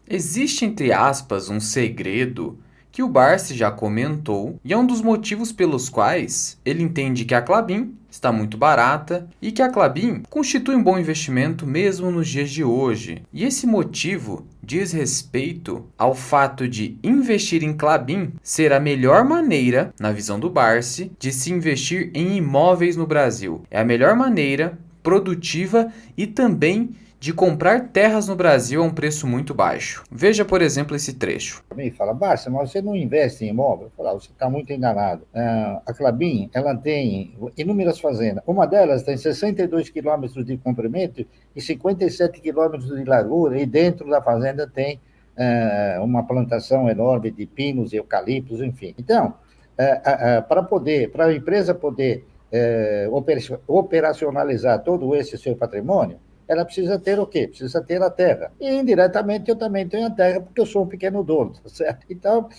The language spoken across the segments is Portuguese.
Existe, entre aspas, um segredo que o Barsi já comentou e é um dos motivos pelos quais ele entende que a Klabin está muito barata e que a Klabin constitui um bom investimento mesmo nos dias de hoje. E esse motivo diz respeito ao fato de investir em Klabin ser a melhor maneira, na visão do Barsi, de se investir em imóveis no Brasil. É a melhor maneira produtiva e também de comprar terras no Brasil a um preço muito baixo. Veja, por exemplo, esse trecho. Me fala, Bárcia, mas você não investe em imóvel? Eu falo, você está muito enganado. A Klabin, ela tem inúmeras fazendas. Uma delas tem 62 quilômetros de comprimento e 57 quilômetros de largura, e dentro da fazenda tem uma plantação enorme de pinos e eucaliptos, enfim. Então, para a empresa poder operacionalizar todo esse seu patrimônio, ela precisa ter o quê? Precisa ter a terra. E indiretamente eu também tenho a terra, porque eu sou um pequeno dono, tá certo? Então,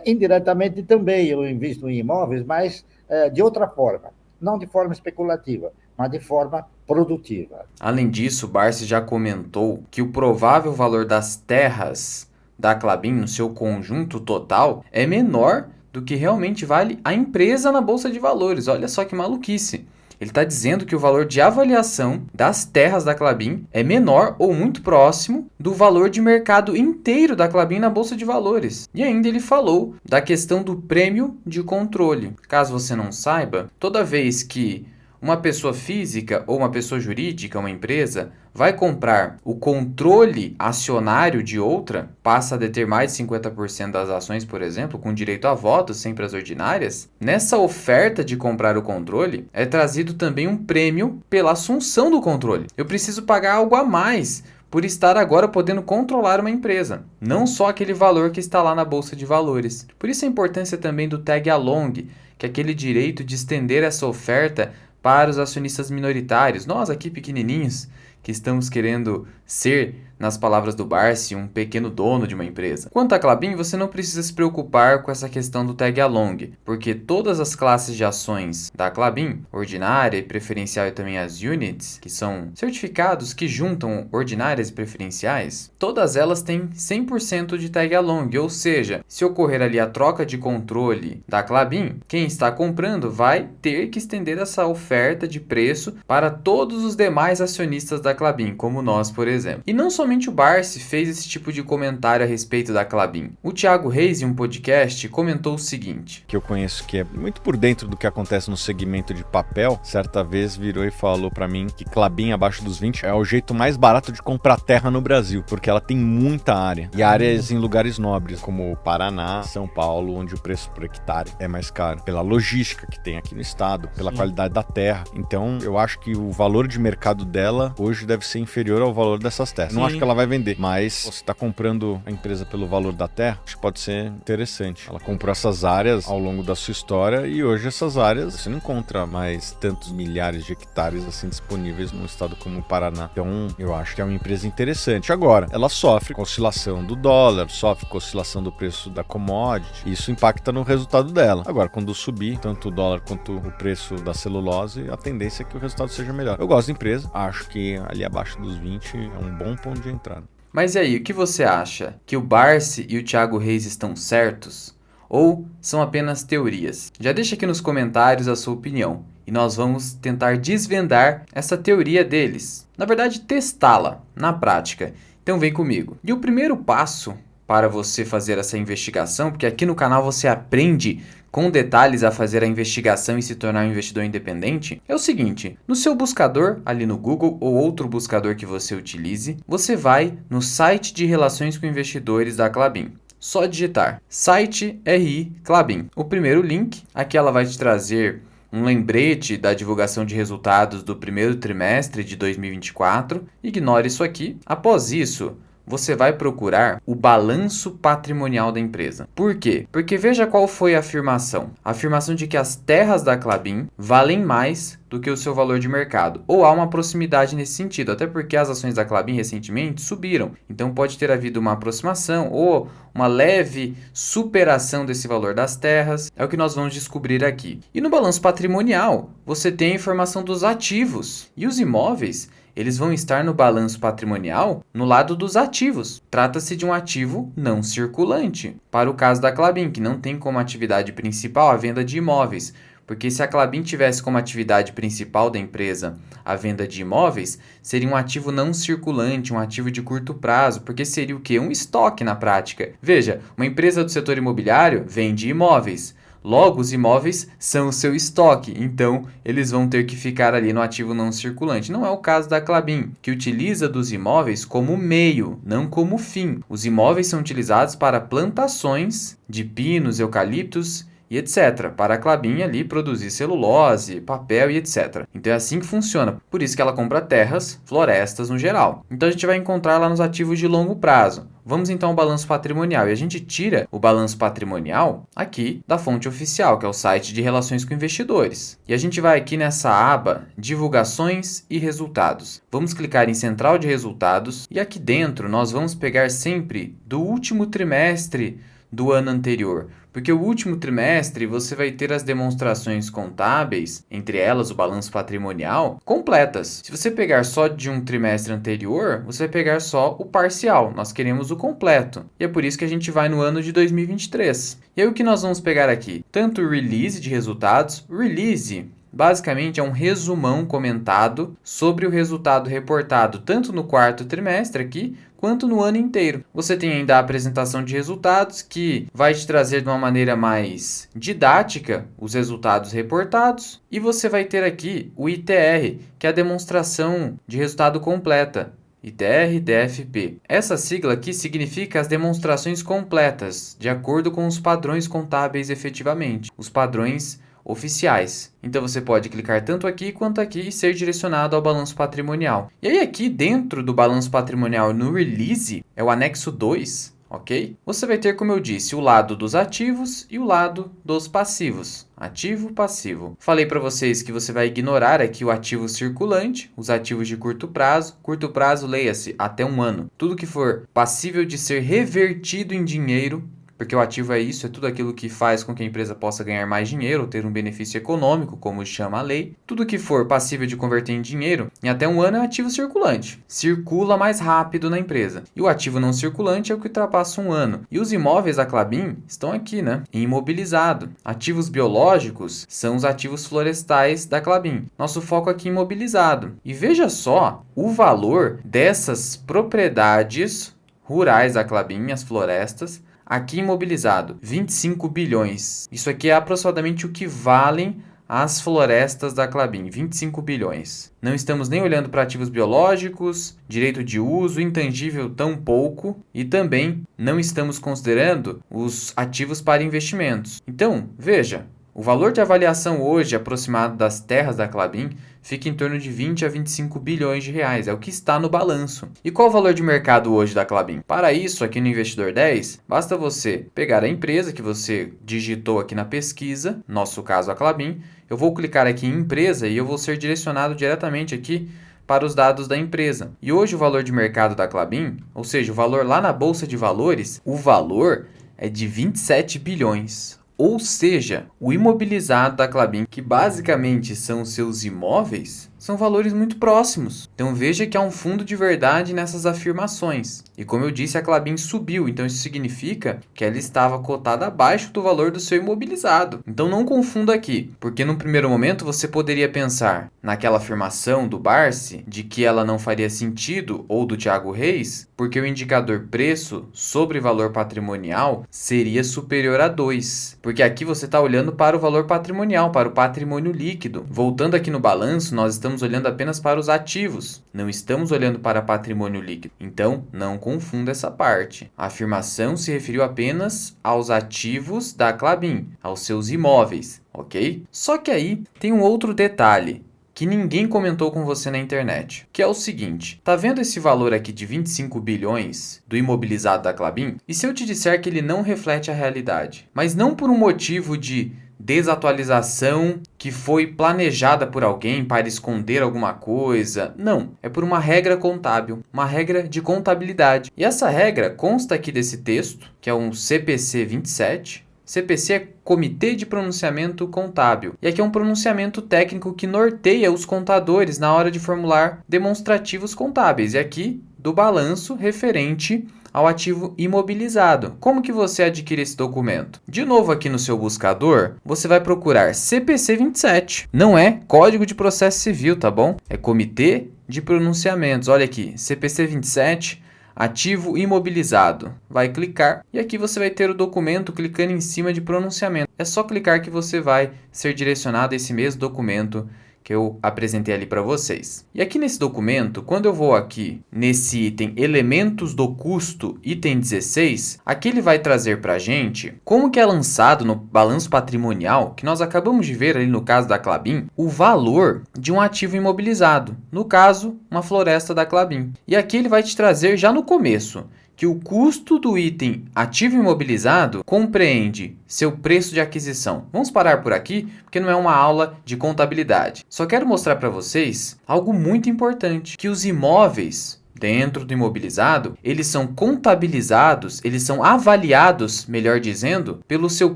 indiretamente também eu invisto em imóveis, mas de outra forma, não de forma especulativa, mas de forma produtiva. Além disso, Barsi já comentou que o provável valor das terras da Klabin no seu conjunto total é menor do que realmente vale a empresa na Bolsa de Valores. Olha só que maluquice. Ele está dizendo que o valor de avaliação das terras da Klabin é menor ou muito próximo do valor de mercado inteiro da Klabin na Bolsa de Valores. E ainda ele falou da questão do prêmio de controle. Caso você não saiba, toda vez que uma pessoa física ou uma pessoa jurídica, uma empresa, vai comprar o controle acionário de outra, passa a deter mais de 50% das ações, por exemplo, com direito a voto, sempre as ordinárias. Nessa oferta de comprar o controle, é trazido também um prêmio pela assunção do controle. Eu preciso pagar algo a mais por estar agora podendo controlar uma empresa, não só aquele valor que está lá na bolsa de valores. Por isso a importância também do tag along, que é aquele direito de estender essa oferta para os acionistas minoritários, nós aqui pequenininhos, que estamos querendo ser, nas palavras do Barsi, um pequeno dono de uma empresa. Quanto à Klabin, você não precisa se preocupar com essa questão do tag along, porque todas as classes de ações da Klabin, ordinária e preferencial e também as units, que são certificados que juntam ordinárias e preferenciais, todas elas têm 100% de tag along, ou seja, se ocorrer ali a troca de controle da Klabin, quem está comprando vai ter que estender essa oferta de preço para todos os demais acionistas da Klabin, como nós, por exemplo. E não somente o Barsi fez esse tipo de comentário a respeito da Klabin. O Thiago Reis, em um podcast, comentou o seguinte: que eu conheço que é muito por dentro do que acontece no segmento de papel, certa vez virou e falou pra mim que Klabin abaixo dos 20 é o jeito mais barato de comprar terra no Brasil, porque ela tem muita área, e áreas em lugares nobres, como Paraná, São Paulo, onde o preço por hectare é mais caro, pela logística que tem aqui no estado, pela qualidade da terra. Então, eu acho que o valor de mercado dela hoje deve ser inferior ao valor dessas terras. Não acho que ela vai vender, mas você está comprando a empresa pelo valor da terra, acho que pode ser interessante. Ela comprou essas áreas ao longo da sua história e hoje essas áreas você não encontra mais tantos milhares de hectares assim disponíveis num estado como o Paraná. Então, eu acho que é uma empresa interessante. Agora, ela sofre com a oscilação do dólar, sofre com a oscilação do preço da commodity, e isso impacta no resultado dela. Agora, quando subir tanto o dólar quanto o preço da celulose, a tendência é que o resultado seja melhor. Eu gosto da empresa, acho que ali abaixo dos 20 é um bom ponto de entrada. Mas e aí, o que você acha? Que o Barsi e o Thiago Reis estão certos? Ou são apenas teorias? Já deixa aqui nos comentários a sua opinião e nós vamos tentar desvendar essa teoria deles. Na verdade, testá-la na prática. Então vem comigo. E o primeiro passo para você fazer essa investigação, porque aqui no canal você aprende com detalhes a fazer a investigação e se tornar um investidor independente, é o seguinte: no seu buscador, ali no Google ou outro buscador que você utilize, você vai no site de relações com investidores da Klabin. Só digitar site RI Klabin. O primeiro link, aqui ela vai te trazer um lembrete da divulgação de resultados do primeiro trimestre de 2024. Ignore isso aqui. Após isso, você vai procurar o balanço patrimonial da empresa. Por quê? Porque veja qual foi a afirmação. A afirmação de que as terras da Klabin valem mais do que o seu valor de mercado. Ou há uma proximidade nesse sentido, até porque as ações da Klabin recentemente subiram. Então pode ter havido uma aproximação ou uma leve superação desse valor das terras. É o que nós vamos descobrir aqui. E no balanço patrimonial, você tem a informação dos ativos. E os imóveis, eles vão estar no balanço patrimonial no lado dos ativos. Trata-se de um ativo não circulante, para o caso da Klabin, que não tem como atividade principal a venda de imóveis. Porque se a Klabin tivesse como atividade principal da empresa a venda de imóveis, seria um ativo não circulante, um ativo de curto prazo, porque seria o quê? Um estoque na prática. Veja, uma empresa do setor imobiliário vende imóveis. Logo, os imóveis são o seu estoque, então eles vão ter que ficar ali no ativo não circulante. Não é o caso da Klabin, que utiliza dos imóveis como meio, não como fim. Os imóveis são utilizados para plantações de pinos, eucaliptos e etc. Para a Klabin ali produzir celulose, papel e etc. Então é assim que funciona. Por isso que ela compra terras, florestas no geral. Então a gente vai encontrar lá nos ativos de longo prazo. Vamos então ao balanço patrimonial. E a gente tira o balanço patrimonial aqui da fonte oficial, que é o site de relações com investidores. E a gente vai aqui nessa aba divulgações e resultados. Vamos clicar em central de resultados e aqui dentro nós vamos pegar sempre do último trimestre do ano anterior, porque o último trimestre você vai ter as demonstrações contábeis, entre elas o balanço patrimonial, completas. Se você pegar só de um trimestre anterior, você vai pegar só o parcial, nós queremos o completo. E é por isso que a gente vai no ano de 2023. E aí o que nós vamos pegar aqui? Tanto o release de resultados, release basicamente é um resumão comentado sobre o resultado reportado tanto no quarto trimestre aqui, quanto no ano inteiro. Você tem ainda a apresentação de resultados, que vai te trazer de uma maneira mais didática os resultados reportados. E você vai ter aqui o ITR, que é a demonstração de resultado completa. ITR-DFP. Essa sigla aqui significa as demonstrações completas, de acordo com os padrões contábeis efetivamente, os padrões oficiais. Então você pode clicar tanto aqui quanto aqui e ser direcionado ao balanço patrimonial. E aí aqui dentro do balanço patrimonial no release, é o anexo 2, ok? Você vai ter, como eu disse, o lado dos ativos e o lado dos passivos. Ativo, passivo. Falei para vocês que você vai ignorar aqui o ativo circulante, os ativos de curto prazo. Curto prazo, leia-se, até 1 ano. Tudo que for passível de ser revertido em dinheiro, porque o ativo é isso, é tudo aquilo que faz com que a empresa possa ganhar mais dinheiro ou ter um benefício econômico, como chama a lei. Tudo que for passível de converter em dinheiro, em até 1 ano é ativo circulante. Circula mais rápido na empresa. E o ativo não circulante é o que ultrapassa 1 ano. E os imóveis da Klabin estão aqui, né? Imobilizado. Ativos biológicos são os ativos florestais da Klabin. Nosso foco aqui é imobilizado. E veja só o valor dessas propriedades rurais da Klabin, as florestas, aqui imobilizado, 25 bilhões. Isso aqui é aproximadamente o que valem as florestas da Klabin, 25 bilhões. Não estamos nem olhando para ativos biológicos, direito de uso, intangível tão pouco, e também não estamos considerando os ativos para investimentos. Então, veja, o valor de avaliação hoje aproximado das terras da Klabin fica em torno de 20 a 25 bilhões de reais, é o que está no balanço. E qual o valor de mercado hoje da Klabin? Para isso, aqui no Investidor 10, basta você pegar a empresa que você digitou aqui na pesquisa, nosso caso a Klabin, eu vou clicar aqui em empresa e eu vou ser direcionado diretamente aqui para os dados da empresa. E hoje o valor de mercado da Klabin, ou seja, o valor lá na Bolsa de Valores, o valor é de 27 bilhões. Ou seja, o imobilizado da Klabin, que basicamente são os seus imóveis, são valores muito próximos. Então veja que há um fundo de verdade nessas afirmações. E como eu disse, a Klabin subiu, então isso significa que ela estava cotada abaixo do valor do seu imobilizado. Então não confunda aqui, porque no primeiro momento você poderia pensar naquela afirmação do Barsi de que ela não faria sentido, ou do Thiago Reis, porque o indicador preço sobre valor patrimonial seria superior a 2. Porque aqui você está olhando para o valor patrimonial, para o patrimônio líquido. Voltando aqui no balanço, nós estamos olhando apenas para os ativos, não estamos olhando para patrimônio líquido. Então, não confunda essa parte. A afirmação se referiu apenas aos ativos da Klabin, aos seus imóveis, ok? Só que aí tem um outro detalhe que ninguém comentou com você na internet, que é o seguinte: tá vendo esse valor aqui de 25 bilhões do imobilizado da Klabin? E se eu te disser que ele não reflete a realidade? Mas não por um motivo de desatualização que foi planejada por alguém para esconder alguma coisa. Não, é por uma regra contábil, uma regra de contabilidade. E essa regra consta aqui desse texto, que é um CPC 27, CPC é Comitê de Pronunciamento Contábil. E aqui é um pronunciamento técnico que norteia os contadores na hora de formular demonstrativos contábeis. E aqui do balanço referente ao ativo imobilizado. Como que você adquire esse documento? De novo aqui no seu buscador, você vai procurar CPC 27. Não é Código de Processo Civil, tá bom? É Comitê de Pronunciamentos. Olha aqui, CPC 27, ativo imobilizado. Vai clicar e aqui você vai ter o documento clicando em cima de pronunciamento. É só clicar que você vai ser direcionado a esse mesmo documento que eu apresentei ali para vocês. E aqui nesse documento, quando eu vou aqui nesse item Elementos do Custo, item 16, aqui ele vai trazer para a gente como que é lançado no balanço patrimonial, que nós acabamos de ver ali no caso da Klabin, o valor de um ativo imobilizado, no caso, uma floresta da Klabin. E aqui ele vai te trazer já no começo que o custo do item ativo imobilizado compreende seu preço de aquisição. Vamos parar por aqui, porque não é uma aula de contabilidade. Só quero mostrar para vocês algo muito importante, que os imóveis dentro do imobilizado, eles são contabilizados, eles são avaliados, melhor dizendo, pelo seu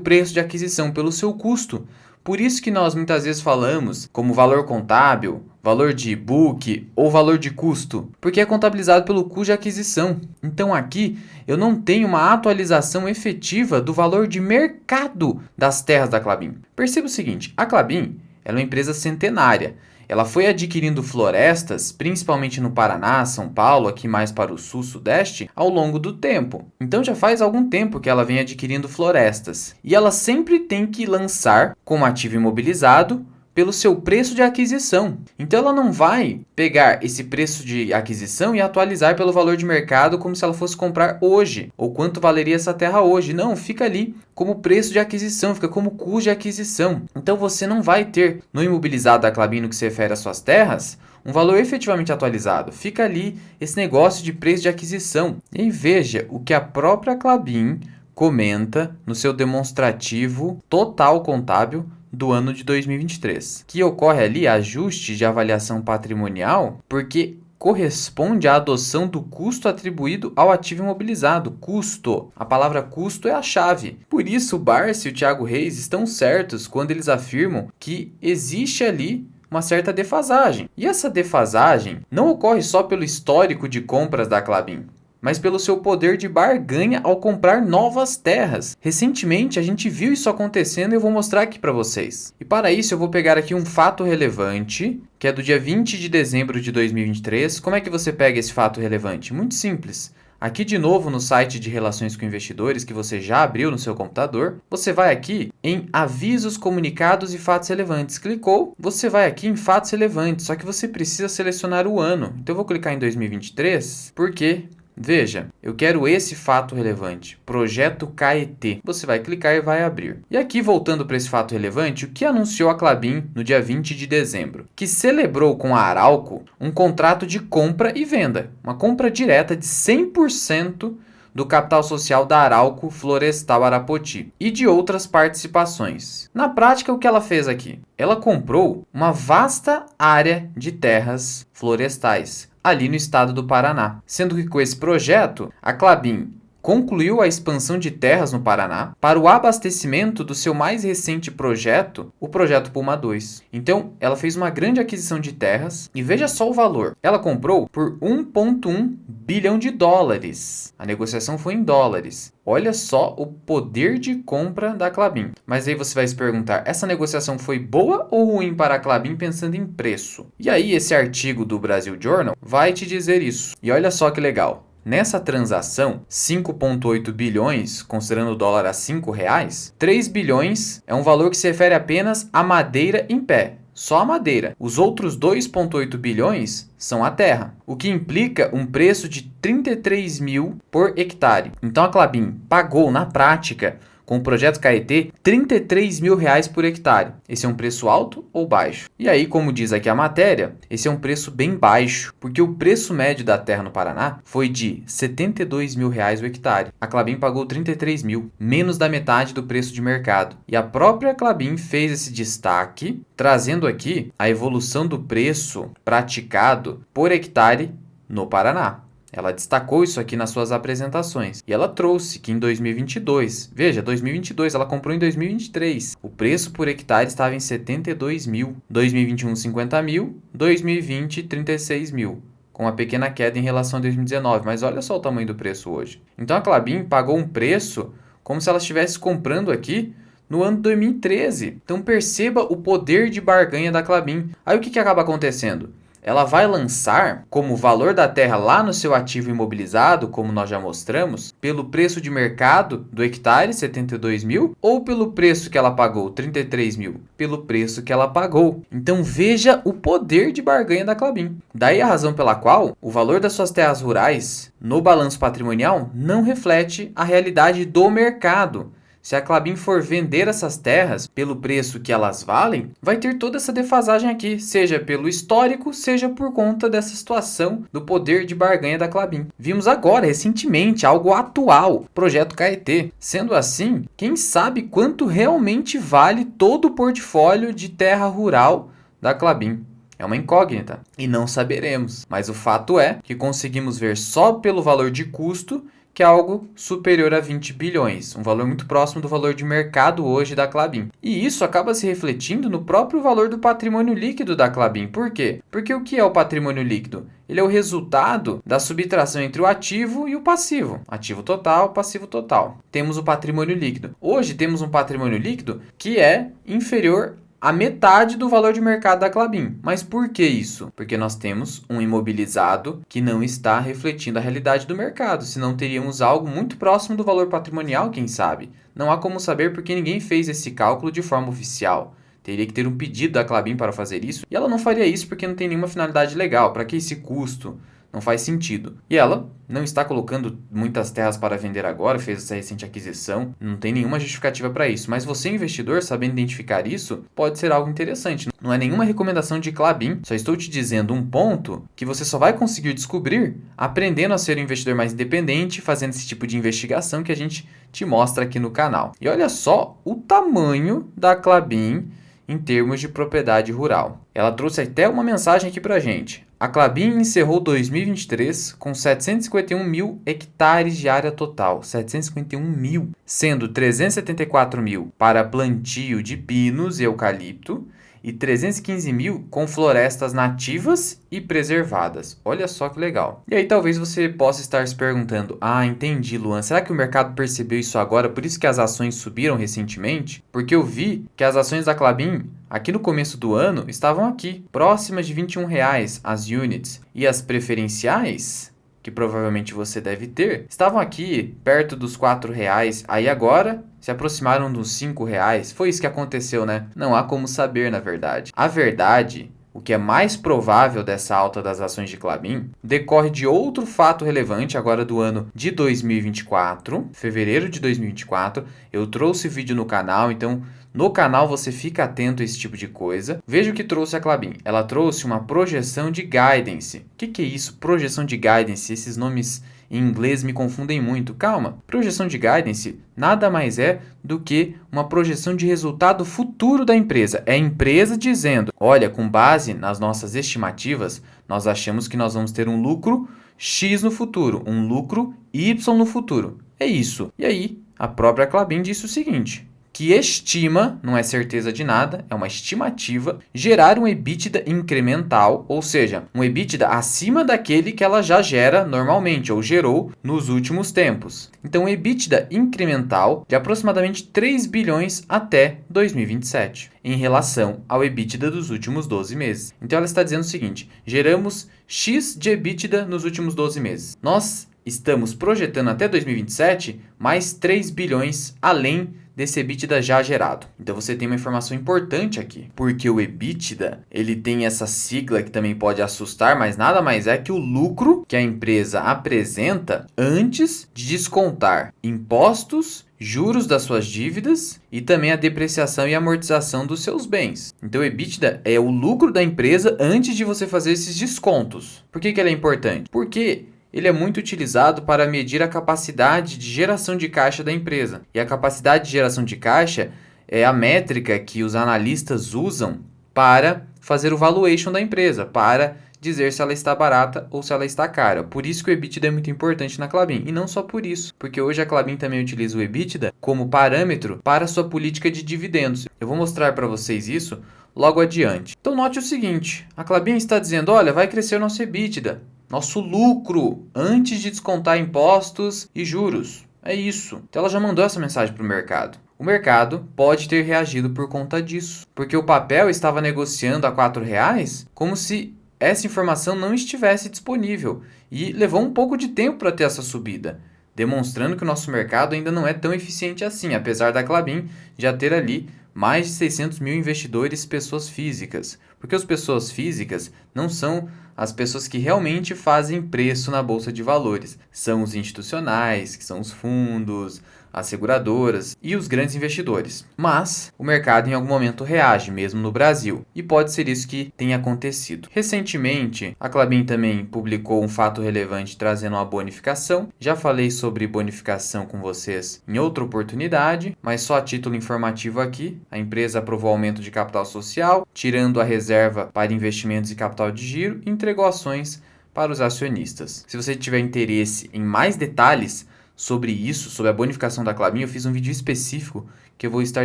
preço de aquisição, pelo seu custo. Por isso que nós muitas vezes falamos como valor contábil, valor de book ou valor de custo, porque é contabilizado pelo custo de aquisição. Então aqui eu não tenho uma atualização efetiva do valor de mercado das terras da Klabin. Perceba o seguinte, a Klabin é uma empresa centenária. Ela foi adquirindo florestas, principalmente no Paraná, São Paulo, aqui mais para o sul, sudeste, ao longo do tempo. Então já faz algum tempo que ela vem adquirindo florestas. E ela sempre tem que lançar como ativo imobilizado pelo seu preço de aquisição. Então ela não vai pegar esse preço de aquisição e atualizar pelo valor de mercado como se ela fosse comprar hoje, ou quanto valeria essa terra hoje. Não, fica ali como preço de aquisição, fica como custo de aquisição. Então você não vai ter no imobilizado da Klabin, no que se refere às suas terras, um valor efetivamente atualizado. Fica ali esse negócio de preço de aquisição. E aí veja o que a própria Klabin comenta no seu demonstrativo total contábil do ano de 2023, que ocorre ali ajuste de avaliação patrimonial, porque corresponde à adoção do custo atribuído ao ativo imobilizado. Custo. A palavra custo é a chave. Por isso, o Barsi e o Thiago Reis estão certos quando eles afirmam que existe ali uma certa defasagem. E essa defasagem não ocorre só pelo histórico de compras da Klabin, mas pelo seu poder de barganha ao comprar novas terras. Recentemente a gente viu isso acontecendo e eu vou mostrar aqui para vocês. E para isso eu vou pegar aqui um fato relevante, que é do dia 20 de dezembro de 2023. Como é que você pega esse fato relevante? Muito simples. Aqui de novo no site de Relações com Investidores, que você já abriu no seu computador, você vai aqui em Avisos, Comunicados e Fatos Relevantes. Clicou, você vai aqui em Fatos Relevantes, só que você precisa selecionar o ano. Então eu vou clicar em 2023, porque veja, eu quero esse fato relevante, Projeto Caetê. Você vai clicar e vai abrir. E aqui, voltando para esse fato relevante, o que anunciou a Klabin no dia 20 de dezembro? Que celebrou com a Arauco um contrato de compra e venda, uma compra direta de 100% do capital social da Arauco Florestal Arapoti e de outras participações. Na prática, o que ela fez aqui? Ela comprou uma vasta área de terras florestais ali no estado do Paraná, sendo que com esse projeto, a Klabin concluiu a expansão de terras no Paraná para o abastecimento do seu mais recente projeto, o Projeto Puma 2. Então, ela fez uma grande aquisição de terras e veja só o valor. Ela comprou por 1,1 bilhão de dólares. A negociação foi em dólares. Olha só o poder de compra da Klabin. Mas aí você vai se perguntar, essa negociação foi boa ou ruim para a Klabin pensando em preço? E aí esse artigo do Brasil Journal vai te dizer isso. E olha só que legal. Nessa transação, 5,8 bilhões, considerando o dólar a R$5, 3 bilhões é um valor que se refere apenas à madeira em pé. Só a madeira. Os outros 2,8 bilhões são a terra, o que implica um preço de 33 mil por hectare. Então a Klabin pagou na prática, com o projeto Caetê, 33 mil reais por hectare. Esse é um preço alto ou baixo? E aí, como diz aqui a matéria, esse é um preço bem baixo, porque o preço médio da terra no Paraná foi de 72 mil reais o hectare. A Klabin pagou 33 mil, menos da metade do preço de mercado. E a própria Klabin fez esse destaque, trazendo aqui a evolução do preço praticado por hectare no Paraná. Ela destacou isso aqui nas suas apresentações. E ela trouxe que em 2022, veja, 2022, ela comprou em 2023. O preço por hectare estava em 72 mil. 2021, 50 mil. 2020, 36 mil. Com uma pequena queda em relação a 2019. Mas olha só o tamanho do preço hoje. Então a Klabin pagou um preço como se ela estivesse comprando aqui no ano 2013. Então perceba o poder de barganha da Klabin. Aí o que acaba acontecendo? Ela vai lançar como valor da terra lá no seu ativo imobilizado, como nós já mostramos, pelo preço de mercado do hectare, 72 mil, ou pelo preço que ela pagou, 33 mil, pelo preço que ela pagou. Então veja o poder de barganha da Klabin. Daí a razão pela qual o valor das suas terras rurais no balanço patrimonial não reflete a realidade do mercado. Se a Klabin for vender essas terras pelo preço que elas valem, vai ter toda essa defasagem aqui, seja pelo histórico, seja por conta dessa situação do poder de barganha da Klabin. Vimos agora, recentemente, algo atual, Projeto Caetê. Sendo assim, quem sabe quanto realmente vale todo o portfólio de terra rural da Klabin? É uma incógnita e não saberemos, mas o fato é que conseguimos ver só pelo valor de custo que é algo superior a 20 bilhões, um valor muito próximo do valor de mercado hoje da Klabin. E isso acaba se refletindo no próprio valor do patrimônio líquido da Klabin. Por quê? Porque o que é o patrimônio líquido? Ele é o resultado da subtração entre o ativo e o passivo. Ativo total, passivo total. Temos o patrimônio líquido. Hoje temos um patrimônio líquido que é inferior a metade do valor de mercado da Klabin. Mas por que isso? Porque nós temos um imobilizado que não está refletindo a realidade do mercado, senão teríamos algo muito próximo do valor patrimonial, quem sabe. Não há como saber porque ninguém fez esse cálculo de forma oficial. Teria que ter um pedido da Klabin para fazer isso, e ela não faria isso porque não tem nenhuma finalidade legal. Para que esse custo? Não faz sentido. E ela não está colocando muitas terras para vender agora, fez essa recente aquisição, não tem nenhuma justificativa para isso. Mas você, investidor, sabendo identificar isso, pode ser algo interessante. Não é nenhuma recomendação de Klabin, só estou te dizendo um ponto que você só vai conseguir descobrir aprendendo a ser um investidor mais independente, fazendo esse tipo de investigação que a gente te mostra aqui no canal. E olha só o tamanho da Klabin em termos de propriedade rural. Ela trouxe até uma mensagem aqui pra gente. A Klabin encerrou 2023 com 751 mil hectares de área total, 751 mil, sendo 374 mil para plantio de pinos e eucalipto e 315 mil com florestas nativas e preservadas. Olha só que legal. E aí talvez você possa estar se perguntando, entendi, Luan, será que o mercado percebeu isso agora, por isso que as ações subiram recentemente? Porque eu vi que as ações da Klabin aqui no começo do ano estavam aqui, próximas de R$21 as units, e as preferenciais, que provavelmente você deve ter, estavam aqui perto dos R$4, aí agora se aproximaram dos R$5. Foi isso que aconteceu, né? Não há como saber, na verdade. A verdade, o que é mais provável dessa alta das ações de Klabin, decorre de outro fato relevante agora do ano de 2024, fevereiro de 2024. Eu trouxe vídeo no canal, então no canal você fica atento a esse tipo de coisa. Veja o que trouxe a Klabin. Ela trouxe uma projeção de guidance. O que é isso? Projeção de guidance. Esses nomes em inglês me confundem muito. Calma. Projeção de guidance nada mais é do que uma projeção de resultado futuro da empresa. É a empresa dizendo, olha, com base nas nossas estimativas, nós achamos que nós vamos ter um lucro X no futuro, um lucro Y no futuro. É isso. E aí, a própria Klabin disse o seguinte, que estima, não é certeza de nada, é uma estimativa, gerar um EBITDA incremental, ou seja, um EBITDA acima daquele que ela já gera normalmente, ou gerou nos últimos tempos. Então, um EBITDA incremental de aproximadamente 3 bilhões até 2027, em relação ao EBITDA dos últimos 12 meses. Então, ela está dizendo o seguinte, geramos X de EBITDA nos últimos 12 meses. Nós estamos projetando até 2027 mais 3 bilhões além desse EBITDA já gerado. Então você tem uma informação importante aqui, porque o EBITDA, ele tem essa sigla que também pode assustar, mas nada mais é que o lucro que a empresa apresenta antes de descontar impostos, juros das suas dívidas e também a depreciação e amortização dos seus bens. Então o EBITDA é o lucro da empresa antes de você fazer esses descontos. Por que ele é importante? Porque ele é muito utilizado para medir a capacidade de geração de caixa da empresa. E a capacidade de geração de caixa é a métrica que os analistas usam para fazer o valuation da empresa, para dizer se ela está barata ou se ela está cara. Por isso que o EBITDA é muito importante na Klabin. E não só por isso, porque hoje a Klabin também utiliza o EBITDA como parâmetro para sua política de dividendos. Eu vou mostrar para vocês isso logo adiante. Então note o seguinte, a Klabin está dizendo, olha, vai crescer o nosso EBITDA, nosso lucro, antes de descontar impostos e juros. É isso. Então ela já mandou essa mensagem para o mercado. O mercado pode ter reagido por conta disso, porque o papel estava negociando a R$4 como se essa informação não estivesse disponível e levou um pouco de tempo para ter essa subida, demonstrando que o nosso mercado ainda não é tão eficiente assim, apesar da Klabin já ter ali mais de 600 mil investidores pessoas físicas, porque as pessoas físicas não são as pessoas que realmente fazem preço na Bolsa de Valores, são os institucionais, que são os fundos, as seguradoras e os grandes investidores. Mas o mercado em algum momento reage, mesmo no Brasil, e pode ser isso que tenha acontecido. Recentemente, a Klabin também publicou um fato relevante trazendo uma bonificação. Já falei sobre bonificação com vocês em outra oportunidade, mas só a título informativo aqui. A empresa aprovou aumento de capital social, tirando a reserva para investimentos e capital de giro e entregou ações para os acionistas. Se você tiver interesse em mais detalhes sobre isso, sobre a bonificação da Klabin, eu fiz um vídeo específico que eu vou estar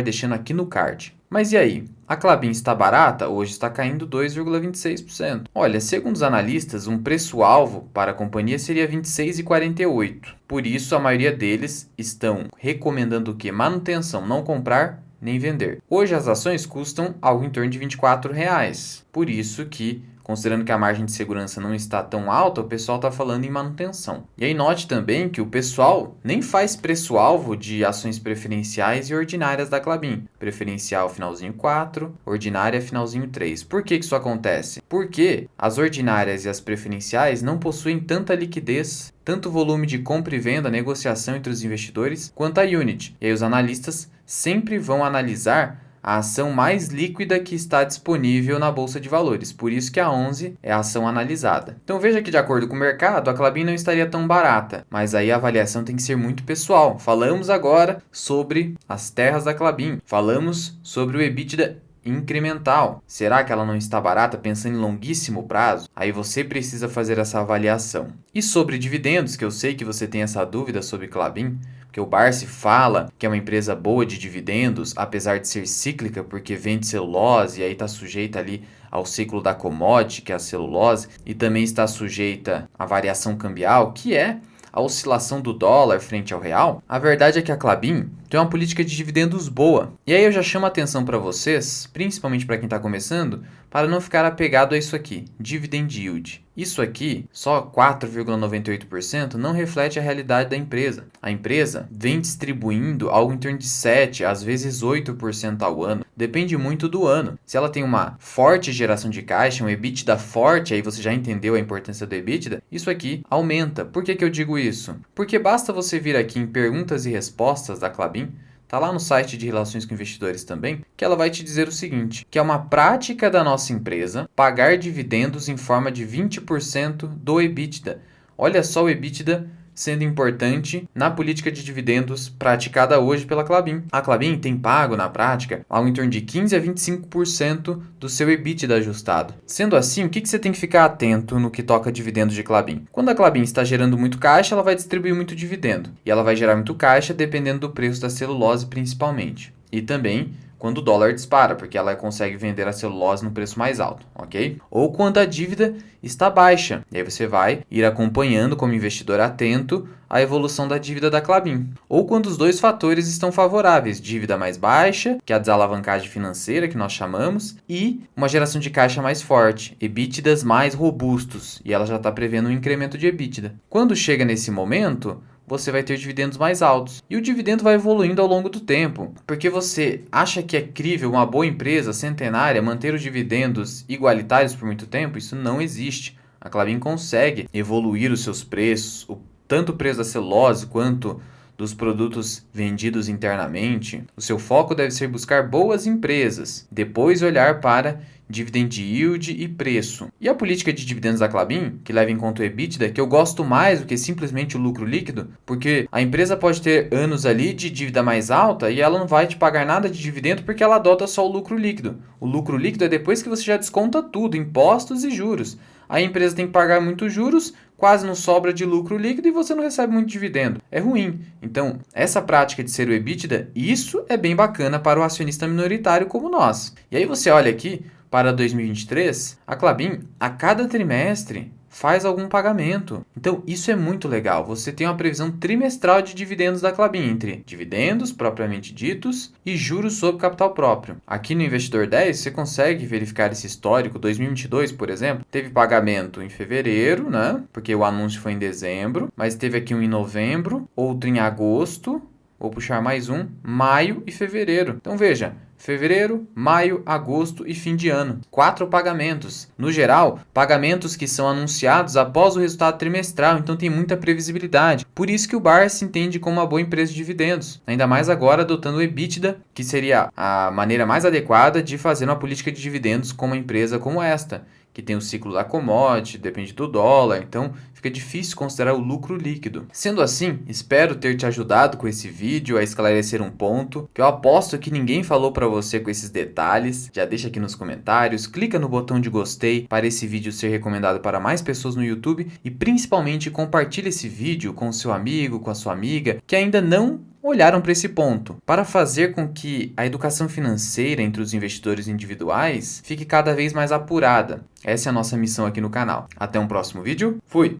deixando aqui no card. Mas e aí? A Klabin está barata? Hoje está caindo 2,26%. Olha, segundo os analistas, um preço-alvo para a companhia seria 26,48. Por isso, a maioria deles estão recomendando o quê? Manutenção, não comprar nem vender. Hoje as ações custam algo em torno de R$24. Por isso que, considerando que a margem de segurança não está tão alta, o pessoal está falando em manutenção. E aí note também que o pessoal nem faz preço-alvo de ações preferenciais e ordinárias da Klabin. Preferencial finalzinho 4, ordinária finalzinho 3. Por que isso acontece? Porque as ordinárias e as preferenciais não possuem tanta liquidez, tanto volume de compra e venda, negociação entre os investidores, quanto a Unity. E aí os analistas sempre vão analisar a ação mais líquida que está disponível na Bolsa de Valores. Por isso que a 11 é a ação analisada. Então veja que de acordo com o mercado, a Klabin não estaria tão barata. Mas aí a avaliação tem que ser muito pessoal. Falamos agora sobre as terras da Klabin. Falamos sobre o EBITDA incremental. Será que ela não está barata pensando em longuíssimo prazo? Aí você precisa fazer essa avaliação. E sobre dividendos, que eu sei que você tem essa dúvida sobre Klabin, porque o Barsi fala que é uma empresa boa de dividendos, apesar de ser cíclica, porque vende celulose e aí está sujeita ali ao ciclo da commodity, que é a celulose, e também está sujeita à variação cambial, que é a oscilação do dólar frente ao real. A verdade é que a Klabin tem uma política de dividendos boa. E aí eu já chamo a atenção para vocês, principalmente para quem está começando, para não ficar apegado a isso aqui, dividend yield. Isso aqui, só 4,98%, não reflete a realidade da empresa. A empresa vem distribuindo algo em torno de 7%, às vezes 8% ao ano. Depende muito do ano. Se ela tem uma forte geração de caixa, um EBITDA forte, aí você já entendeu a importância do EBITDA, isso aqui aumenta. Por que eu digo isso? Porque basta você vir aqui em perguntas e respostas da Klabin, tá lá no site de relações com investidores também, que ela vai te dizer o seguinte, que é uma prática da nossa empresa pagar dividendos em forma de 20% do EBITDA. Olha só o EBITDA sendo importante na política de dividendos praticada hoje pela Klabin. A Klabin tem pago, na prática, algo em torno de 15% a 25% do seu EBITDA ajustado. Sendo assim, o que você tem que ficar atento no que toca a dividendos de Klabin? Quando a Klabin está gerando muito caixa, ela vai distribuir muito dividendo. E ela vai gerar muito caixa dependendo do preço da celulose, principalmente. E também quando o dólar dispara, porque ela consegue vender a celulose no preço mais alto, ok? Ou quando a dívida está baixa. E aí você vai ir acompanhando como investidor atento a evolução da dívida da Klabin. Ou quando os dois fatores estão favoráveis, dívida mais baixa, que é a desalavancagem financeira, que nós chamamos, e uma geração de caixa mais forte, EBITDAs mais robustos, e ela já está prevendo um incremento de EBITDA. Quando chega nesse momento, você vai ter dividendos mais altos. E o dividendo vai evoluindo ao longo do tempo. Porque você acha que é crível uma boa empresa centenária manter os dividendos igualitários por muito tempo? Isso não existe. A Klabin consegue evoluir os seus preços, tanto o preço da celulose quanto dos produtos vendidos internamente. O seu foco deve ser buscar boas empresas, depois olhar para dividend yield e preço. E a política de dividendos da Klabin, que leva em conta o EBITDA, que eu gosto mais do que simplesmente o lucro líquido, porque a empresa pode ter anos ali de dívida mais alta e ela não vai te pagar nada de dividendo porque ela adota só o lucro líquido. O lucro líquido é depois que você já desconta tudo, impostos e juros. a empresa tem que pagar muitos juros, quase não sobra de lucro líquido e você não recebe muito dividendo. É ruim. Então, essa prática de ser o EBITDA, isso é bem bacana para o acionista minoritário como nós. E aí você olha aqui, para 2023, a Klabin, a cada trimestre, faz algum pagamento. Então, isso é muito legal. Você tem uma previsão trimestral de dividendos da Klabin, entre dividendos propriamente ditos e juros sobre capital próprio. Aqui no Investidor 10, você consegue verificar esse histórico. 2022, por exemplo, teve pagamento em fevereiro, né? Porque o anúncio foi em dezembro, mas teve aqui um em novembro, outro em agosto, vou puxar mais um, maio e fevereiro. Então, veja, fevereiro, maio, agosto e fim de ano. 4 pagamentos. No geral, pagamentos que são anunciados após o resultado trimestral, então tem muita previsibilidade. Por isso que o BAR se entende como uma boa empresa de dividendos. Ainda mais agora adotando o EBITDA, que seria a maneira mais adequada de fazer uma política de dividendos com uma empresa como esta, que tem o ciclo da commodity, depende do dólar, então fica difícil considerar o lucro líquido. Sendo assim, espero ter te ajudado com esse vídeo a esclarecer um ponto que eu aposto que ninguém falou para você com esses detalhes. Já deixa aqui nos comentários, clica no botão de gostei para esse vídeo ser recomendado para mais pessoas no YouTube e principalmente compartilhe esse vídeo com o seu amigo, com a sua amiga que ainda não olharam para esse ponto, para fazer com que a educação financeira entre os investidores individuais fique cada vez mais apurada. Essa é a nossa missão aqui no canal. Até um próximo vídeo. Fui!